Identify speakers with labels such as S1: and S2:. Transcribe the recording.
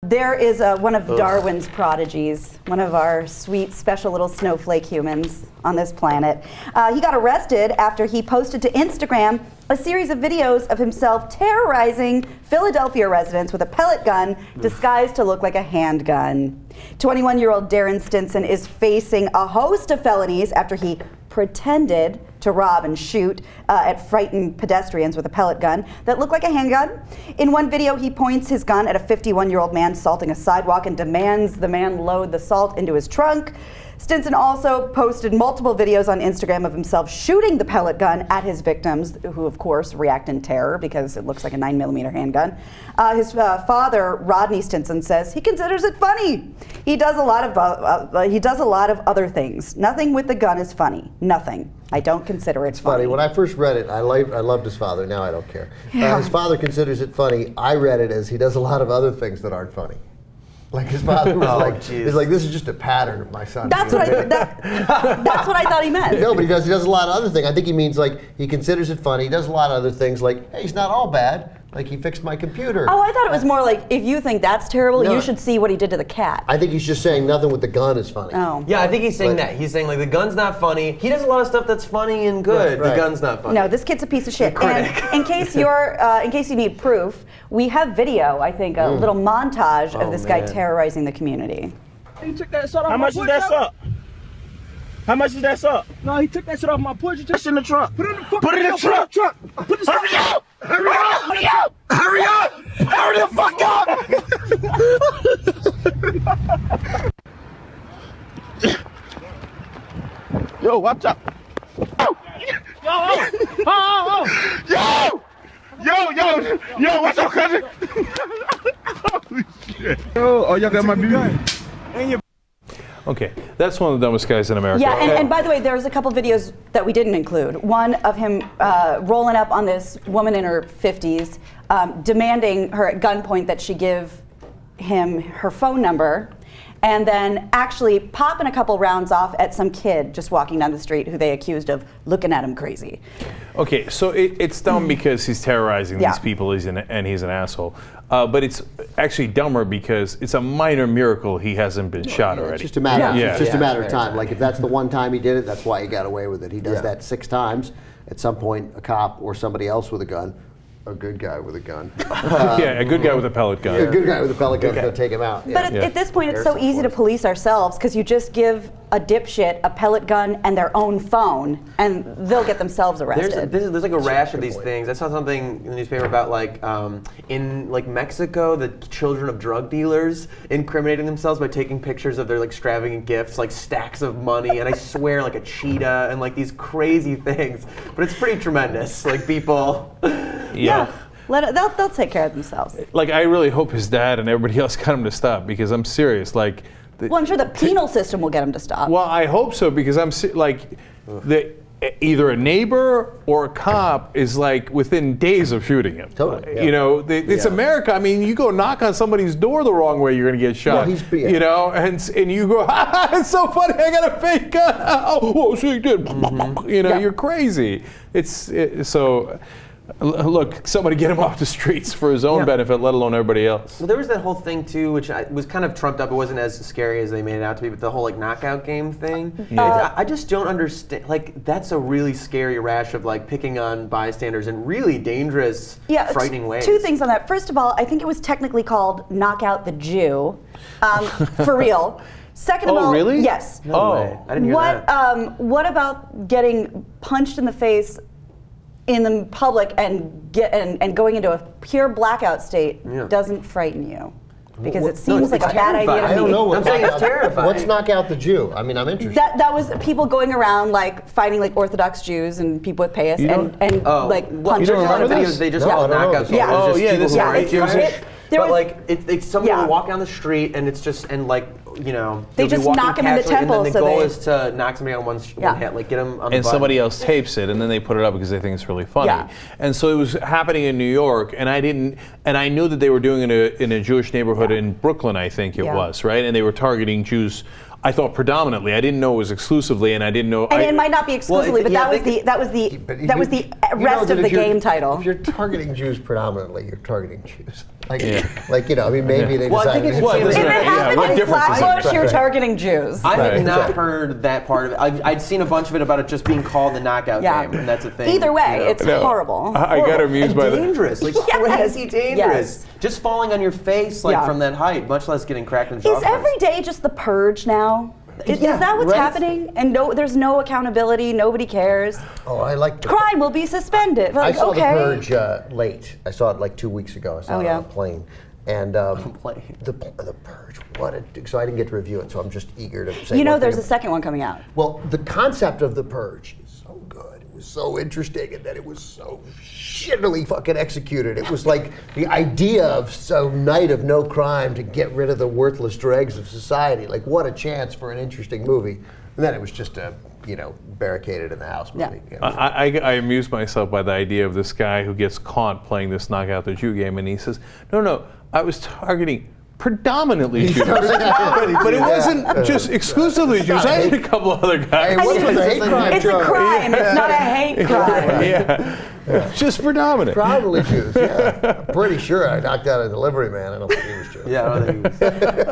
S1: There is one of Darwin's prodigies, one of our sweet, special little snowflake humans on this planet. He got arrested after he posted to Instagram a series of videos of himself terrorizing Philadelphia residents with a pellet gun disguised to look like a handgun. 21-year-old Darren Stinson is facing a host of felonies after he pretended to rob and shoot at frightened pedestrians with a pellet gun that looked like a handgun. In one video, he points his gun at a 51-year-old man salting a sidewalk and demands the man load the salt into his trunk. Stinson also posted multiple videos on Instagram of himself shooting the pellet gun at his victims, who of course react in terror because it looks like a 9mm handgun. His father, Rodney Stinson, says he considers it funny. He does a lot of other things. Nothing with the gun is funny. Nothing. I don't consider it funny.
S2: When I first read it, I loved his father. Now I don't care. His father considers it funny. I read it as he does a lot of other things that aren't funny. Like his father was he's like, this is just a pattern of my son.
S1: That's what that's what I thought he meant.
S2: No, but he does a lot of other things. I think he means like he considers it funny. He does a lot of other things like, hey, he's not all bad. Like he fixed my computer.
S1: Oh, I thought it was more like, if you think that's terrible, you should see what he did to the cat.
S2: I think he's just saying nothing with the gun is funny.
S1: Oh.
S3: Yeah, I think he's saying that. He's saying like the gun's not funny. He does a lot of stuff that's funny and good.
S2: Right.
S3: The gun's not funny.
S1: No, this kid's a piece of shit. And in case you need proof, we have video. I think a little montage of this guy terrorizing the community.
S4: He took that salt off
S5: How
S4: my
S5: much is that salt? How much is that salt?
S4: No, he took that shit off my porch. He took
S5: It's in the trunk.
S4: Put it in the
S5: Put it in the trunk.
S4: Put the
S5: Hurry up! Hurry up! Hurry up! Hurry up! Hurry the fuck up! Yo, watch out! Yo, watch out, cousin! Holy shit! Oh, y'all got my BB.
S6: Okay, that's one of the dumbest guys in America.
S1: Yeah, and by the way, there's a couple videos that we didn't include. One of him rolling up on this woman in her 50s, demanding her at gunpoint that she give him her phone number, and then actually popping a couple rounds off at some kid just walking down the street who they accused of looking at him crazy.
S6: Okay, so it's dumb because he's terrorizing these people and he's an asshole. But it's actually dumber because it's a minor miracle he hasn't been shot already.
S2: It's just a matter of time. Like if that's the one time he did it, that's why he got away with it. He does that 6 times. At some point, a cop or somebody else with a gun, a good guy with a gun.
S6: A good guy with a pellet gun.
S2: A good guy with a pellet gun is going to take him out.
S1: But at this point, it's so easy to police ourselves because you just give a dipshit a pellet gun and their own phone, and they'll get themselves arrested.
S3: There's like a rash of these things. I saw something in the newspaper about like in like Mexico, the children of drug dealers incriminating themselves by taking pictures of their like extravagant gifts, like stacks of money, and I swear like a cheetah and like these crazy things. But it's pretty tremendous. Like people.
S1: Yeah. They'll take care of themselves.
S6: Like I really hope his dad and everybody else got him to stop because I'm serious. Like.
S1: Well, I'm sure the penal system will get him to stop.
S6: Well, I hope so because either a neighbor or a cop is like within days of shooting him.
S2: Totally. Yeah.
S6: You know, it's America. I mean, you go knock on somebody's door the wrong way, you're going to get shot. You know, and you go, it's so funny. I got a fake gun. Oh, so you did. You know, you're crazy. So. Look, somebody get him off the streets for his own benefit, let alone everybody else.
S3: Well, there was that whole thing too, which was kind of trumped up. It wasn't as scary as they made it out to be, but the whole like knockout game thing. I just don't understand. Like, that's a really scary rash of like picking on bystanders in really dangerous, frightening ways.
S1: 2 things on that. First of all, I think it was technically called "Knockout the Jew," for real. Second of all,
S6: really?
S1: Yes.
S3: No way. I didn't hear that.
S1: What about getting punched in the face in the public and going into a pure blackout state doesn't frighten you? Because it seems like a bad idea to me.
S2: I don't know.
S3: I'm saying it's terrifying.
S2: Let's knock out the Jew. I mean, I'm interested.
S1: That was people going around like fighting like Orthodox Jews and people with payas and like punching.
S3: There's a lot of videos they just knock out people.
S1: Yeah.
S6: This is
S3: But like it's somebody will walk down the street and it's just you know
S1: they just knock him in the temple.
S3: And then the goal is to knock somebody on one hit, like get him on the
S6: and
S3: butt.
S6: somebody else tapes it and then they put it up because they think it's really funny.
S1: Yeah.
S6: And so it was happening in New York, and I knew that they were doing it in a Jewish neighborhood in Brooklyn, I think it was, right? And they were targeting Jews I thought predominantly. I didn't know it was exclusively, and I didn't know.
S1: And it might not be exclusively, but
S3: yeah,
S1: that was the rest of the game title.
S2: If you're targeting Jews predominantly, you're targeting Jews. Like I mean, maybe they
S3: Well, I
S2: decided.
S3: think it's
S1: If it happened
S6: what
S1: in
S6: difference is it?
S1: Flatbush, you're targeting Jews.
S3: I had
S2: Right.
S3: not heard that part of it. I'd seen a bunch of it about it just being called the knockout game, and that's a thing.
S1: Either way, it's
S6: No.
S1: horrible.
S6: I got amused
S3: and
S6: by
S3: dangerous, like
S1: Yes.
S3: crazy dangerous.
S1: Yes.
S3: Just falling on your face from that height, much less getting cracked in the jaw.
S1: Is every day just the purge now? Is that what's
S3: right.
S1: happening? And there's no accountability. Nobody cares.
S2: Oh, I like the
S1: Crime will be suspended.
S2: I
S1: Like,
S2: saw
S1: okay.
S2: The Purge late. I saw it like 2 weeks ago. I saw it on a plane. And
S3: plane.
S2: the Purge, so I didn't get to review it, so I'm just eager to say
S1: You know,
S2: one
S1: there's
S2: thing
S1: a second one coming out.
S2: Well, the concept of the Purge is so good. It was so interesting, and then it was so shittily fucking executed. It was like the idea of some night of no crime to get rid of the worthless dregs of society. Like, what a chance for an interesting movie. And then it was just a, barricaded in the house movie.
S1: Yeah.
S6: I amused myself by the idea of this guy who gets caught playing this knockout the Jew game, and he says, "No, I was targeting predominantly Jews, but it wasn't just exclusively Jews. I had a couple other guys."
S2: Hey, what's with the hate crime?
S1: It's a crime. It's not a hate crime.
S6: Yeah, just predominant.
S2: Probably Jews, yeah. I'm pretty sure I knocked out a delivery man. I don't think he was Jewish.
S3: Yeah, I don't think it was.